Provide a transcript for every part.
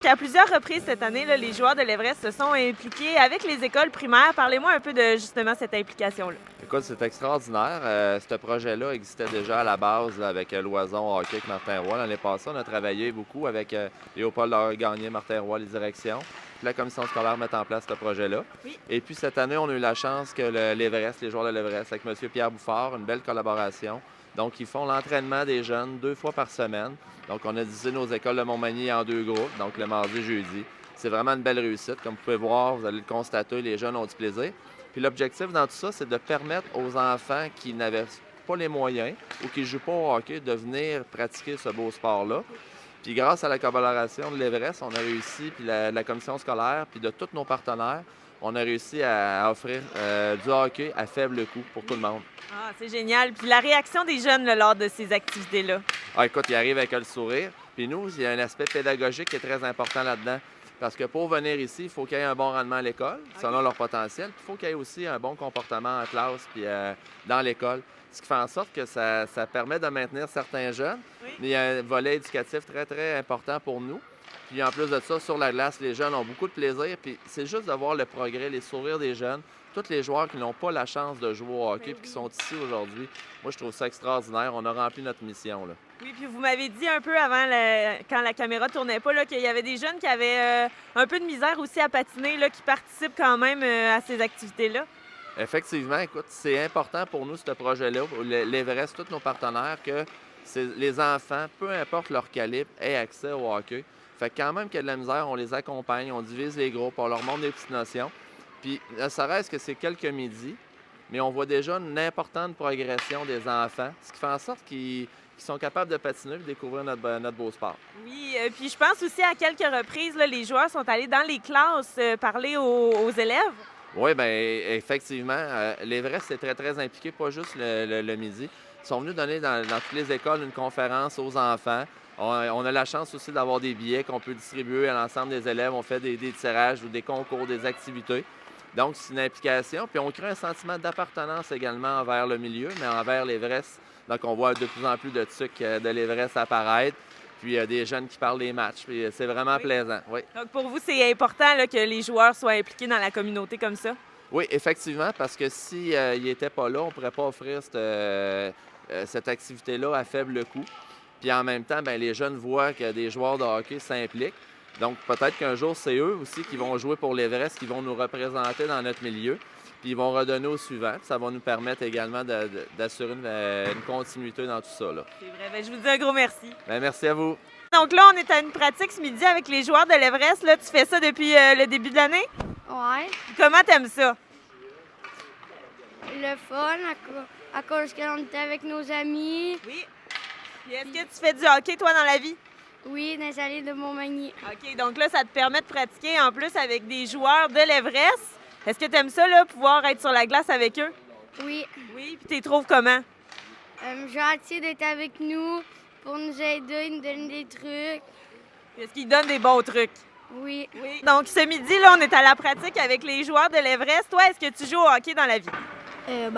À plusieurs reprises cette année, là, les joueurs de l'Everest se sont impliqués avec les écoles primaires. Parlez-moi un peu de justement cette implication-là. Écoute, c'est extraordinaire. Ce projet-là existait déjà à la base là, avec Loison Hockey avec Martin Roy. L'année passée, on a travaillé beaucoup avec Léopold Gagné, Martin Roy, les directions. Puis la commission scolaire met en place ce projet-là. Oui. Et puis cette année, on a eu la chance que l'Everest, les joueurs de l'Everest, avec M. Pierre Bouffard, une belle collaboration. Donc, ils font l'entraînement des jeunes 2 fois par semaine. Donc, on a divisé nos écoles de Montmagny en 2 groupes, donc le mardi et jeudi. C'est vraiment une belle réussite. Comme vous pouvez voir, vous allez le constater, les jeunes ont du plaisir. Puis l'objectif dans tout ça, c'est de permettre aux enfants qui n'avaient pas les moyens ou qui ne jouent pas au hockey de venir pratiquer ce beau sport-là. Puis grâce à la collaboration de l'Everest, on a réussi, puis la commission scolaire, puis de tous nos partenaires, on a réussi à offrir du hockey à faible coût pour tout le monde. Ah, c'est génial. Puis la réaction des jeunes là, lors de ces activités-là. Ah, écoute, ils arrivent avec le sourire. Puis nous, il y a un aspect pédagogique qui est très important là-dedans. Parce que pour venir ici, il faut qu'il y ait un bon rendement à l'école, selon leur potentiel. Puis il faut qu'il y ait aussi un bon comportement en classe puis dans l'école. Ce qui fait en sorte que ça permet de maintenir certains jeunes. Oui. Mais il y a un volet éducatif très, très important pour nous. Puis en plus de ça, sur la glace, les jeunes ont beaucoup de plaisir. Puis c'est juste de voir le progrès, les sourires des jeunes. Tous les joueurs qui n'ont pas la chance de jouer au hockey et qui sont ici aujourd'hui, moi, je trouve ça extraordinaire. On a rempli notre mission, là. Oui, puis vous m'avez dit un peu avant, quand la caméra tournait pas, là, qu'il y avait des jeunes qui avaient un peu de misère aussi à patiner, là, qui participent quand même à ces activités-là. Effectivement, écoute, c'est important pour nous, ce projet-là, l'Everest, tous nos partenaires, que les enfants, peu importe leur calibre, aient accès au hockey. Fait que quand même qu'il y a de la misère, on les accompagne, on divise les groupes, on leur montre des petites notions. Puis, ça reste que c'est quelques midis, mais on voit déjà une importante progression des enfants, ce qui fait en sorte qu'ils sont capables de patiner et de découvrir notre beau sport. Oui, puis je pense aussi à quelques reprises, là, les joueurs sont allés dans les classes parler aux élèves. Oui, bien, effectivement, l'Everest est très, très impliqué, pas juste le midi. Ils sont venus donner dans toutes les écoles une conférence aux enfants. On a la chance aussi d'avoir des billets qu'on peut distribuer à l'ensemble des élèves. On fait des tirages ou des concours, des activités. Donc, c'est une implication. Puis, on crée un sentiment d'appartenance également envers le milieu, mais envers l'Everest. Donc, on voit de plus en plus de trucs de l'Everest apparaître. Puis, il y a des jeunes qui parlent des matchs. Puis, c'est vraiment plaisant. Oui. Donc, pour vous, c'est important là, que les joueurs soient impliqués dans la communauté comme ça? Oui, effectivement, parce que s'ils n'étaient pas là, on ne pourrait pas offrir cette activité-là à faible coût. Puis en même temps, bien, les jeunes voient que des joueurs de hockey s'impliquent. Donc peut-être qu'un jour, c'est eux aussi qui vont jouer pour l'Everest, qui vont nous représenter dans notre milieu. Puis ils vont redonner au suivant. Puis ça va nous permettre également d'assurer une continuité dans tout ça, là. C'est vrai. Bien, je vous dis un gros merci. Bien, merci à vous. Donc là, on est à une pratique ce midi avec les joueurs de l'Everest. Là, tu fais ça depuis le début de l'année? Ouais, Comment t'aimes ça? le fun, à cause qu'on était avec nos amis. Oui. Puis est-ce que tu fais du hockey, toi, dans la vie? Oui, dans les allées de Montmagny. OK, donc là, ça te permet de pratiquer en plus avec des joueurs de l'Everest. Est-ce que tu aimes ça, là, pouvoir être sur la glace avec eux? Oui, Oui. Puis tu les trouves comment? gentil d'être avec nous pour nous aider, nous donner des trucs. Est-ce qu'ils donnent des bons trucs? Oui, Oui. Donc ce midi, là, on est à la pratique avec les joueurs de l'Everest. Toi, est-ce que tu joues au hockey dans la vie? ouais.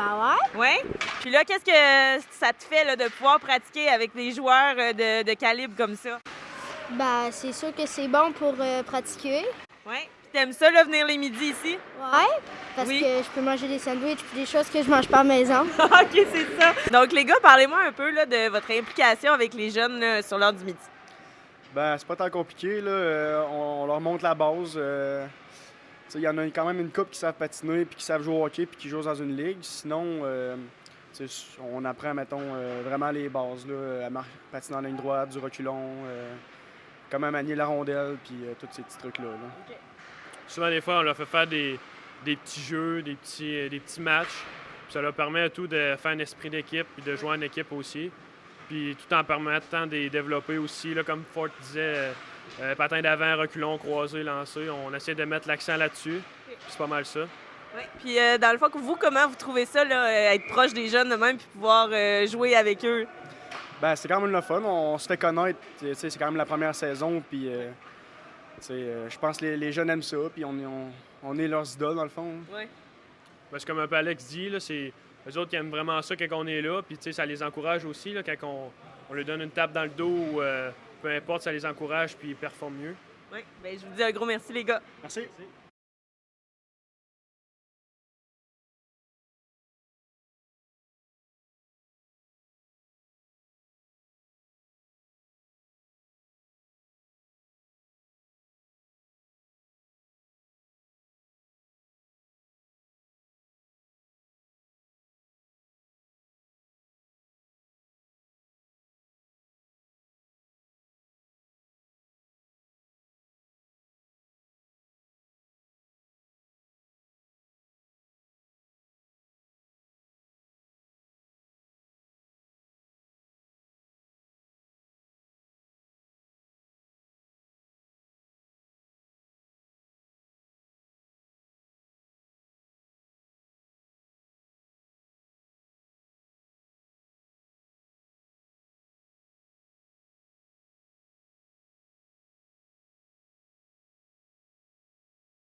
Oui. Puis là, qu'est-ce que ça te fait là, de pouvoir pratiquer avec des joueurs de calibre comme ça? C'est sûr que c'est bon pour pratiquer. Oui. Puis t'aimes ça, là, venir les midis ici? Ouais, parce Oui. que je peux manger des sandwichs et des choses que je mange pas à la maison. OK, c'est ça. Donc les gars, parlez-moi un peu là, de votre implication avec les jeunes là, sur l'heure du midi. C'est pas tant compliqué, là. On leur montre la base. Il y en a quand même une couple qui savent patiner, puis qui savent jouer au hockey, puis qui jouent dans une ligue. Sinon, on apprend, mettons, vraiment les bases, là, patiner en ligne droite, du reculon, comment manier la rondelle, puis tous ces petits trucs-là. Là. Souvent, des fois, on leur fait faire des petits jeux, des petits matchs. Puis ça leur permet à tout de faire un esprit d'équipe puis de jouer en équipe aussi. Puis tout en permettant de les développer aussi, là, comme Fort disait, patin d'avant, reculon, croisé, lancé. On essaie de mettre l'accent là-dessus. Puis c'est pas mal ça. Oui. Puis dans le fond, vous, comment vous trouvez ça, là, être proche des jeunes de même puis pouvoir jouer avec eux? C'est quand même le fun. On se fait connaître. C'est quand même la première saison, puis je pense que les jeunes aiment ça, puis on est leurs idoles, dans le fond. Oui. Parce que comme un peu Alex dit, là, c'est eux autres qui aiment vraiment ça quand on est là. Puis ça les encourage aussi là, quand on leur donne une tape dans le dos ou peu importe, ça les encourage puis ils performent mieux. Oui, ben, je vous dis un gros merci, les gars. Merci.